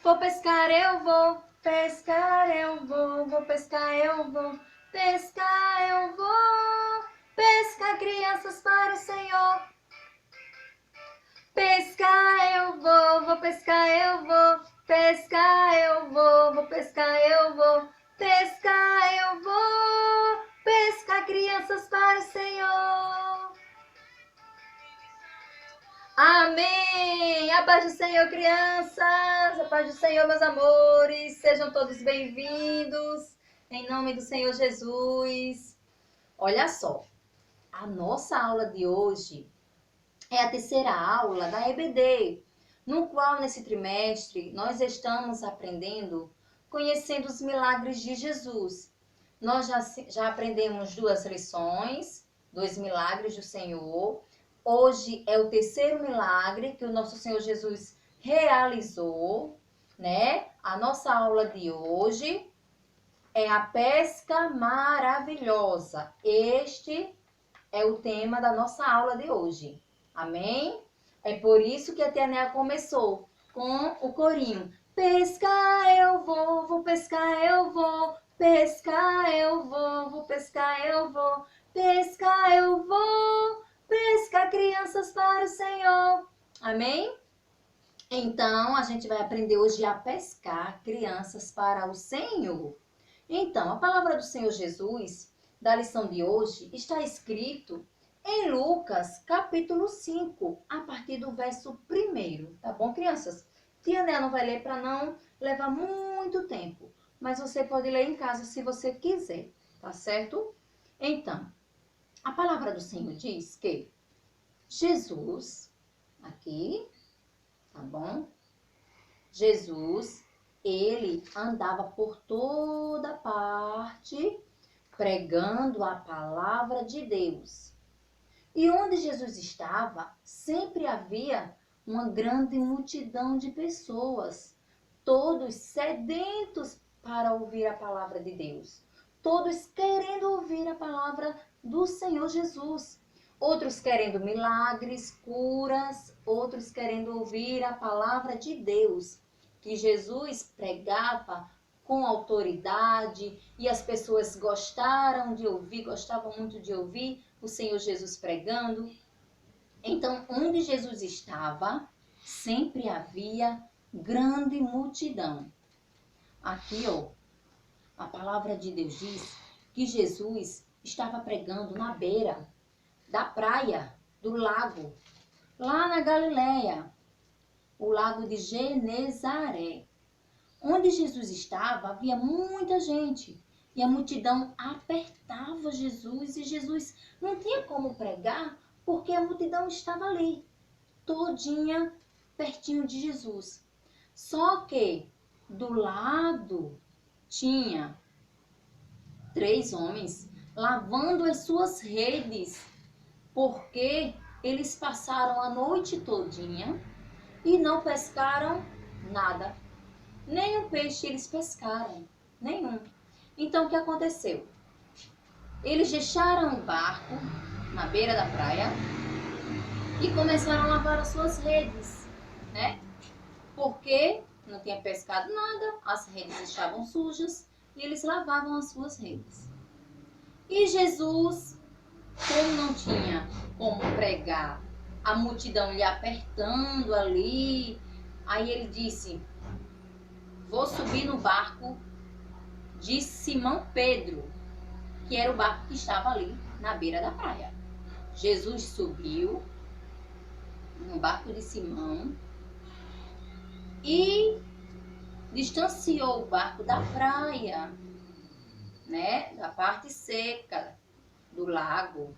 Vou pescar, eu vou pescar, eu vou pescar, eu vou pescar, eu vou pescar crianças para o Senhor. Pescar, eu vou pescar, eu vou pescar, eu vou pescar, eu vou pescar, eu vou pescar crianças para o Senhor. Amém! A paz do Senhor, crianças! A paz do Senhor, meus amores! Sejam todos bem-vindos, em nome do Senhor Jesus. Olha só, a nossa aula de hoje é a terceira aula da EBD, no qual, nesse trimestre, nós estamos aprendendo, conhecendo os milagres de Jesus. Nós já aprendemos 2 lições, 2 milagres do Senhor. Hoje é o terceiro milagre que o nosso Senhor Jesus realizou, né? A nossa aula de hoje é a pesca maravilhosa. Este é o tema da nossa aula de hoje. Amém? É por isso que a Tia Néa começou com o corinho. Pescar eu vou pescar eu vou, pescar eu vou pescar eu vou, pescar eu vou, pescar crianças para o Senhor. Amém? Então, a gente vai aprender hoje a pescar crianças para o Senhor. Então, a palavra do Senhor Jesus, da lição de hoje, está escrito em Lucas, capítulo 5, a partir do verso 1. Tá bom, crianças? Tia Néa não vai ler para não levar muito tempo, mas você pode ler em casa se você quiser, tá certo? Então, a palavra do Senhor diz que Jesus, aqui, tá bom? Jesus, ele andava por toda parte pregando a palavra de Deus. E onde Jesus estava, sempre havia uma grande multidão de pessoas, todos sedentos para ouvir a palavra de Deus, todos querendo ouvir a palavra do Senhor Jesus. Outros querendo milagres, curas, outros querendo ouvir a palavra de Deus, que Jesus pregava com autoridade e as pessoas gostaram de ouvir, gostavam muito de ouvir o Senhor Jesus pregando. Então, onde Jesus estava, sempre havia grande multidão. Aqui, ó, a palavra de Deus diz que Jesus estava pregando na beira da praia, do lago, lá na Galileia, o lago de Genezaré. Onde Jesus estava, havia muita gente. E a multidão apertava Jesus. E Jesus não tinha como pregar, porque a multidão estava ali, todinha pertinho de Jesus. Só que do lado tinha 3 homens lavando as suas redes, porque eles passaram a noite todinha e não pescaram nada. Nenhum peixe eles pescaram, nenhum. Então, o que aconteceu? Eles deixaram o barco na beira da praia e começaram a lavar as suas redes, né? Porque não tinha pescado nada, as redes estavam sujas e eles lavavam as suas redes. E Jesus, como não tinha como pregar, a multidão lhe apertando ali, aí ele disse: vou subir no barco de Simão Pedro, que era o barco que estava ali na beira da praia. Jesus subiu no barco de Simão e distanciou o barco da praia, né, da parte seca do lago,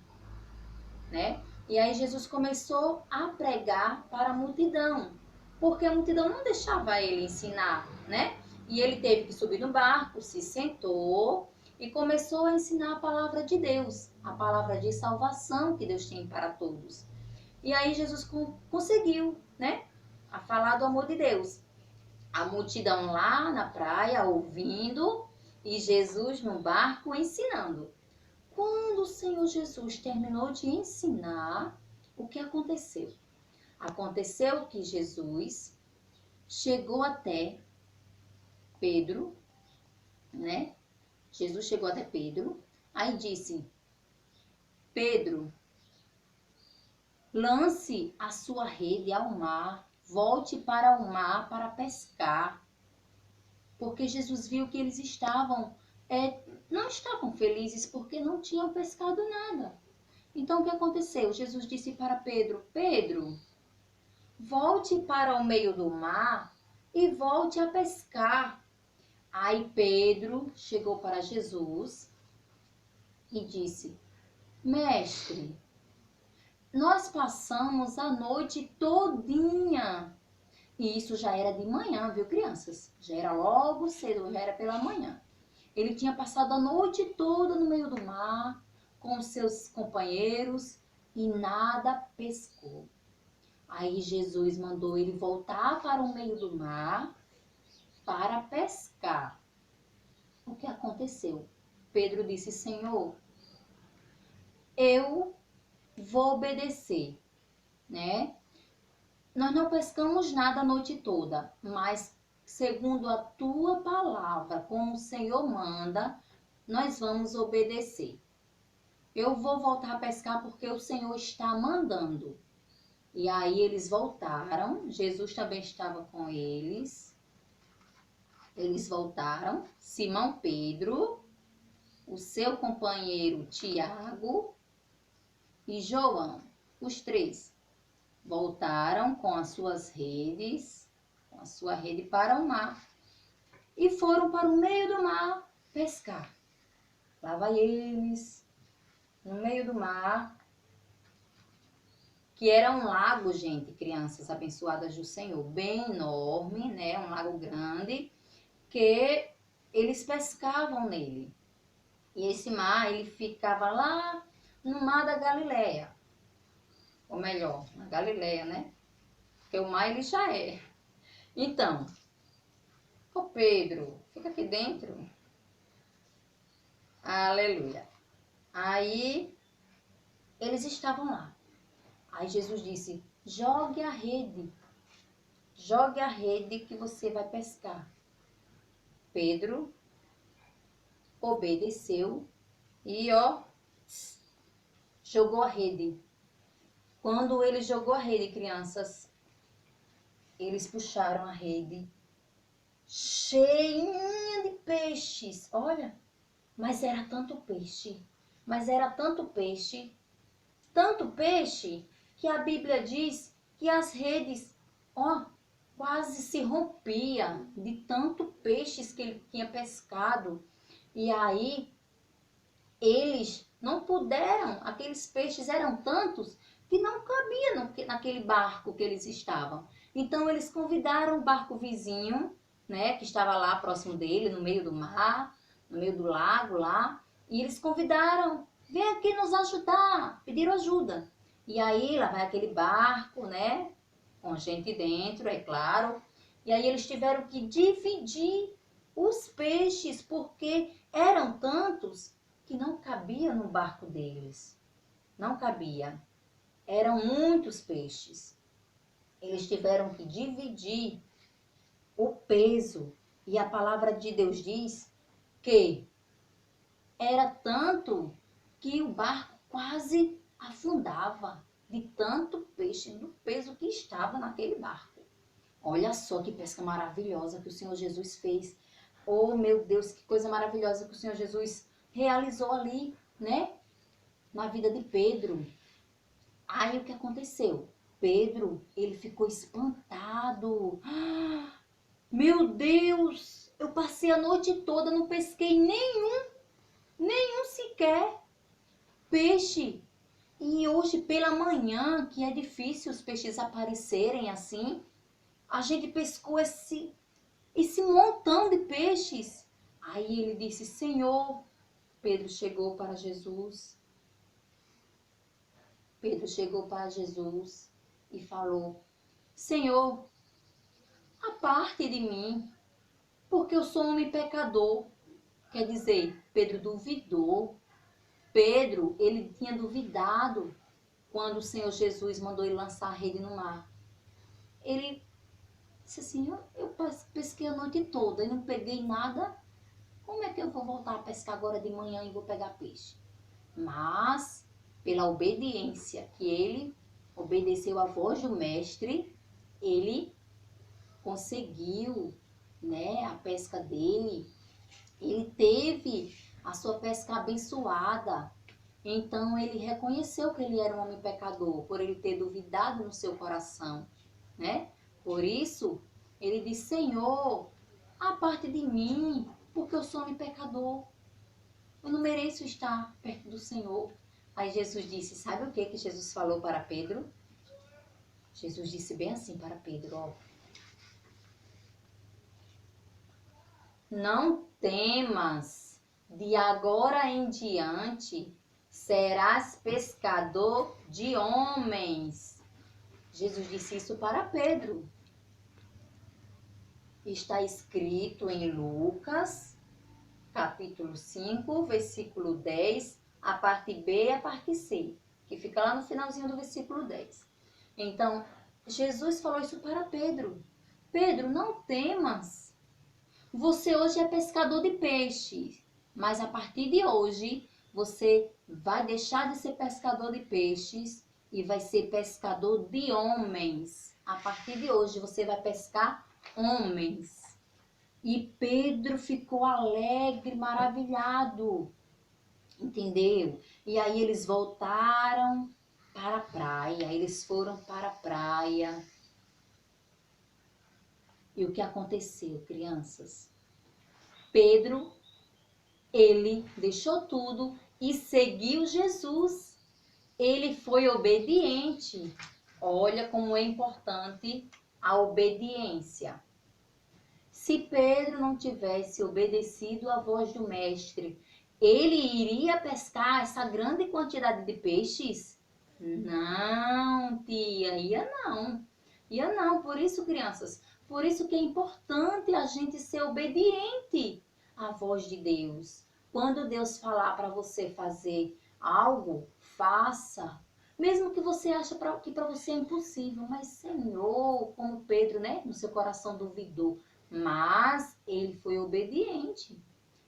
né? E aí Jesus começou a pregar para a multidão, porque a multidão não deixava ele ensinar, né? E ele teve que subir no barco, se sentou e começou a ensinar a palavra de Deus, a palavra de salvação que Deus tem para todos. E aí Jesus conseguiu, né, a falar do amor de Deus. A multidão lá na praia ouvindo e Jesus no barco ensinando. Quando o Senhor Jesus terminou de ensinar, o que aconteceu? Aconteceu que Jesus chegou até Pedro, né? Jesus chegou até Pedro, aí disse: Pedro, lance a sua rede ao mar, volte para o mar para pescar. Porque Jesus viu que eles não estavam felizes porque não tinham pescado nada. Então o que aconteceu? Jesus disse para Pedro: Pedro, volte para o meio do mar e volte a pescar. Aí Pedro chegou para Jesus e disse: Mestre, nós passamos a noite todinha. E isso já era de manhã, viu, crianças? Já era logo cedo, já era pela manhã. Ele tinha passado a noite toda no meio do mar com seus companheiros e nada pescou. Aí Jesus mandou ele voltar para o meio do mar para pescar. O que aconteceu? Pedro disse: Senhor, eu vou obedecer, né? Nós não pescamos nada a noite toda, mas segundo a tua palavra, como o Senhor manda, nós vamos obedecer. Eu vou voltar a pescar porque o Senhor está mandando. E aí eles voltaram, Jesus também estava com eles. Eles voltaram, Simão Pedro, o seu companheiro Tiago e João, os três, voltaram com as suas redes, com a sua rede para o mar e foram para o meio do mar pescar. Lá vai eles, no meio do mar, que era um lago, gente, crianças abençoadas do Senhor, bem enorme, né? Um lago grande, que eles pescavam nele. E esse mar, ele ficava lá no mar da Galileia. Ou melhor, na Galileia, né? Porque o mar ele já é. Então, ô Pedro, fica aqui dentro. Aleluia. Aí, eles estavam lá. Aí Jesus disse: jogue a rede que você vai pescar. Pedro obedeceu e jogou a rede. Quando ele jogou a rede, crianças, eles puxaram a rede cheinha de peixes. Olha, mas era tanto peixe, tanto peixe, que a Bíblia diz que as redes, quase se rompia de tanto peixes que ele tinha pescado. E aí, eles não puderam, aqueles peixes eram tantos que não cabia naquele barco que eles estavam. Então, eles convidaram o barco vizinho, né, que estava lá próximo dele, no meio do mar, no meio do lago lá, e eles convidaram: vem aqui nos ajudar, pediram ajuda. E aí, lá vai aquele barco, né, com gente dentro, é claro, e aí eles tiveram que dividir os peixes, porque eram tantos que não cabia no barco deles. Não cabia. Eram muitos peixes. Eles tiveram que dividir o peso. E a palavra de Deus diz que era tanto que o barco quase afundava de tanto peixe, do peso que estava naquele barco. Olha só que pesca maravilhosa que o Senhor Jesus fez. Oh, meu Deus, que coisa maravilhosa que o Senhor Jesus realizou ali, né? Na vida de Pedro. Aí o que aconteceu? Pedro, ele ficou espantado. Meu Deus, eu passei a noite toda, não pesquei nenhum sequer peixe. E hoje pela manhã, que é difícil os peixes aparecerem assim, a gente pescou esse montão de peixes. Aí ele disse: Senhor, Pedro chegou para Jesus e falou: Senhor, aparte de mim, porque eu sou um homem pecador. Quer dizer, Pedro duvidou. Pedro, ele tinha duvidado quando o Senhor Jesus mandou ele lançar a rede no mar. Ele Disse assim, eu pesquei a noite toda e não peguei nada. Como é que eu vou voltar a pescar agora de manhã e vou pegar peixe? Mas, pela obediência que ele obedeceu à voz do mestre, ele conseguiu, né, a pesca dele. Ele teve a sua pesca abençoada. Então ele reconheceu que ele era um homem pecador, por ele ter duvidado no seu coração, né? Por isso, ele disse, Senhor, aparte de mim, porque eu sou homem pecador. Eu não mereço estar perto do Senhor. Aí Jesus disse, sabe o que Jesus falou para Pedro? Jesus disse bem assim para Pedro, ó. Não temas, de agora em diante serás pescador de homens. Jesus disse isso para Pedro. Está escrito em Lucas, capítulo 5, versículo 10, a parte B e a parte C, que fica lá no finalzinho do versículo 10. Então, Jesus falou isso para Pedro. Pedro, não temas. Você hoje é pescador de peixes, mas a partir de hoje você vai deixar de ser pescador de peixes e vai ser pescador de homens. A partir de hoje você vai pescar homens. E Pedro ficou alegre, maravilhado, entendeu? E aí eles voltaram para a praia, eles foram para a praia. E o que aconteceu, crianças? Pedro, ele deixou tudo e seguiu Jesus. Ele foi obediente. Olha como é importante a obediência. Se Pedro não tivesse obedecido à voz do mestre, ele iria pescar essa grande quantidade de peixes? Não, tia, ia não. Ia não. Por isso, crianças, por isso que é importante a gente ser obediente à voz de Deus. Quando Deus falar para você fazer algo, faça. Mesmo que você ache que para você é impossível, mas Senhor, como Pedro, né, no seu coração duvidou, mas ele foi obediente.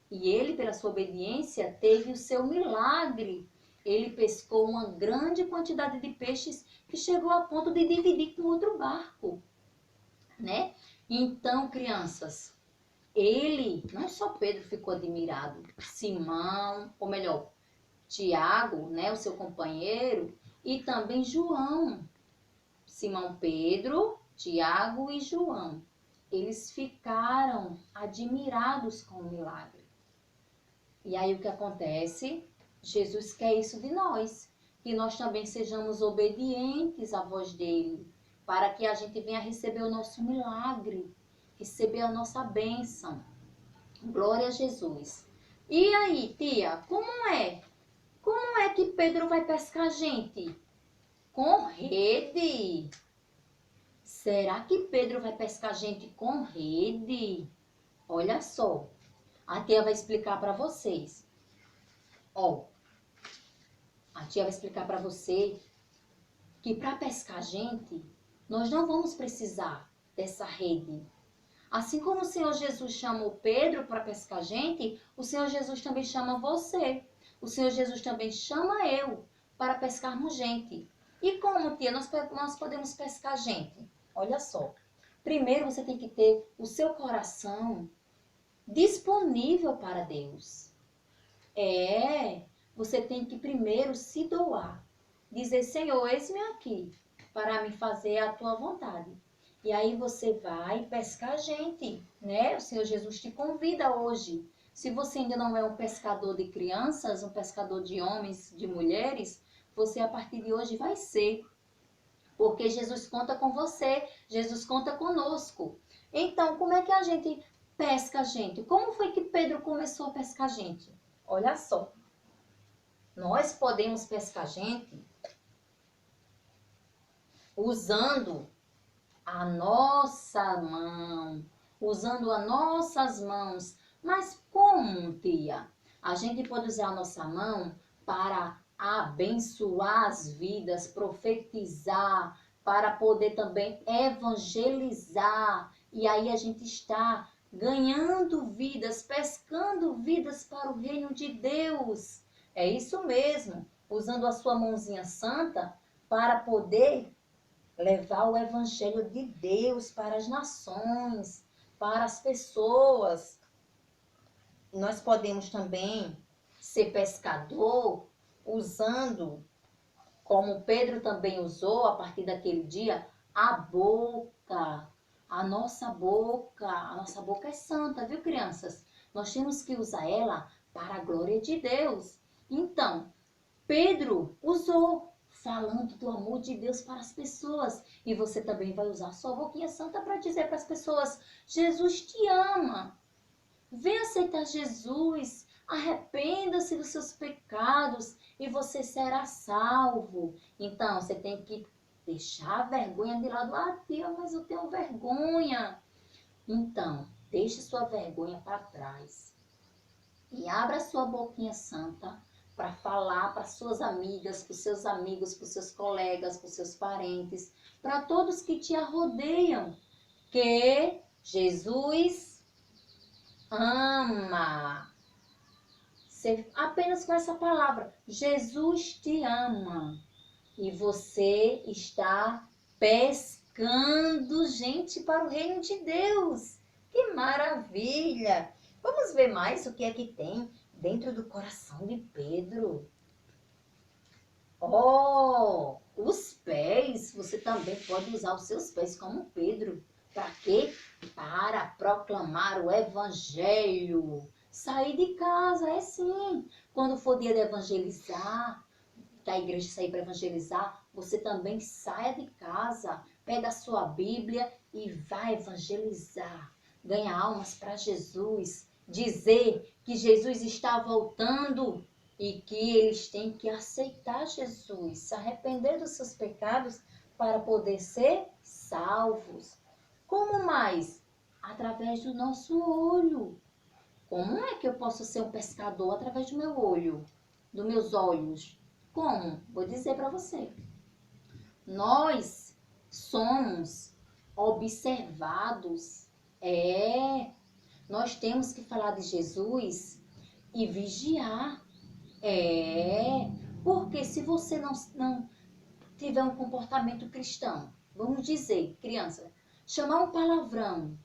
E ele, pela sua obediência, teve o seu milagre. Ele pescou uma grande quantidade de peixes que chegou a ponto de dividir com outro barco, né? Então, crianças, não só Pedro ficou admirado, Simão, ou melhor, Tiago, né, o seu companheiro, e também João. Simão Pedro, Tiago e João. Eles ficaram admirados com o milagre. E aí o que acontece? Jesus quer isso de nós, que nós também sejamos obedientes à voz dele, para que a gente venha receber o nosso milagre, receber a nossa bênção. Glória a Jesus. E aí, tia, como é? Como é que Pedro vai pescar a gente? Com rede. Será que Pedro vai pescar a gente com rede? Olha só, a tia vai explicar para vocês. Ó, a tia vai explicar para você que para pescar a gente, nós não vamos precisar dessa rede. Assim como o Senhor Jesus chamou Pedro para pescar a gente, o Senhor Jesus também chama você. O Senhor Jesus também chama eu para pescarmos gente. E como, tia, nós podemos pescar gente? Olha só. Primeiro você tem que ter o seu coração disponível para Deus. Você tem que primeiro se doar. Dizer, Senhor, eis-me aqui para me fazer a tua vontade. E aí você vai pescar gente, né? O Senhor Jesus te convida hoje. Se você ainda não é um pescador de crianças, um pescador de homens, de mulheres, você a partir de hoje vai ser. Porque Jesus conta com você, Jesus conta conosco. Então, como é que a gente pesca gente? Como foi que Pedro começou a pescar gente? Olha só, nós podemos pescar gente usando a nossa mão, usando as nossas mãos. Mas como, tia? A gente pode usar a nossa mão para abençoar as vidas, profetizar, para poder também evangelizar. E aí a gente está ganhando vidas, pescando vidas para o reino de Deus. É isso mesmo, usando a sua mãozinha santa para poder levar o evangelho de Deus para as nações, para as pessoas. Nós podemos também ser pescador usando, como Pedro também usou a partir daquele dia, a boca. A nossa boca é santa, viu, crianças? Nós temos que usar ela para a glória de Deus. Então, Pedro usou, falando do amor de Deus para as pessoas. E você também vai usar a sua boquinha santa para dizer para as pessoas: Jesus te ama. Vem aceitar Jesus. Arrependa-se dos seus pecados e você será salvo. Então, você tem que deixar a vergonha de lado. Ah, tia, mas eu tenho vergonha. Então, deixe sua vergonha para trás. E abra sua boquinha santa para falar para suas amigas, para os seus amigos, para os seus colegas, para os seus parentes, para todos que te rodeiam, que Jesus ama. Apenas com essa palavra, Jesus te ama. E você está pescando gente para o reino de Deus. Que maravilha! Vamos ver mais o que é que tem dentro do coração de Pedro. Oh, os pés. Você também pode usar os seus pés como Pedro. Para quê? Para proclamar o evangelho. Sair de casa, é sim. Quando for dia de evangelizar, da igreja sair para evangelizar, você também saia de casa, pega a sua Bíblia e vai evangelizar. Ganha almas para Jesus. Dizer que Jesus está voltando e que eles têm que aceitar Jesus, se arrepender dos seus pecados para poder ser salvos. Como mais? Através do nosso olho. Como é que eu posso ser um pescador através do meu olho, dos meus olhos? Como? Vou dizer para você. Nós somos observados. Nós temos que falar de Jesus e vigiar. Porque se você não tiver um comportamento cristão, vamos dizer, criança, chamar um palavrão,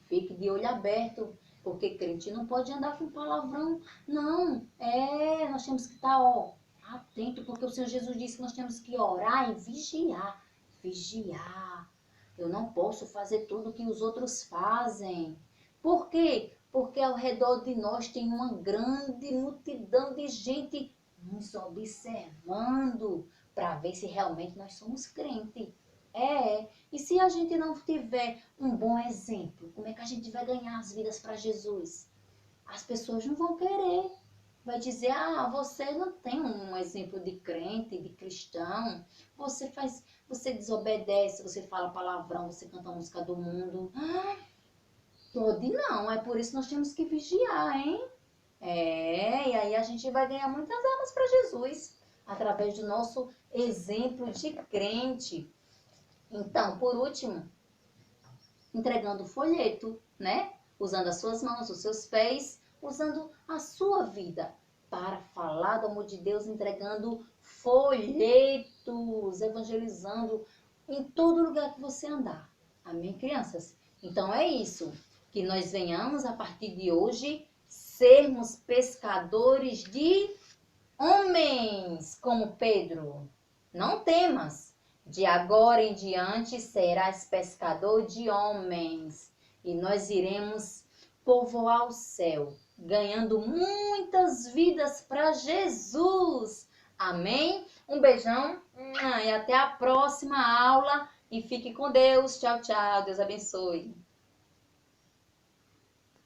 fique de olho aberto, porque crente não pode andar com palavrão, não. Nós temos que estar, atento, porque o Senhor Jesus disse que nós temos que orar e vigiar. Vigiar. Eu não posso fazer tudo que os outros fazem. Por quê? Porque ao redor de nós tem uma grande multidão de gente nos observando para ver se realmente nós somos crentes. E se a gente não tiver um bom exemplo, como é que a gente vai ganhar as vidas para Jesus? As pessoas não vão querer. Vai dizer, você não tem um exemplo de crente, de cristão. Você desobedece, você fala palavrão, você canta a música do mundo. Pode não, é por isso que nós temos que vigiar, hein? E aí a gente vai ganhar muitas almas para Jesus, através do nosso exemplo de crente. Então, por último, entregando o folheto, né? Usando as suas mãos, os seus pés, usando a sua vida para falar do amor de Deus, entregando folhetos, evangelizando em todo lugar que você andar. Amém, crianças? Então é isso, que nós venhamos a partir de hoje sermos pescadores de homens, como Pedro. Não temas. De agora em diante serás pescador de homens. E nós iremos povoar o céu, ganhando muitas vidas para Jesus. Amém? Um beijão e até a próxima aula. E fique com Deus. Tchau, tchau. Deus abençoe.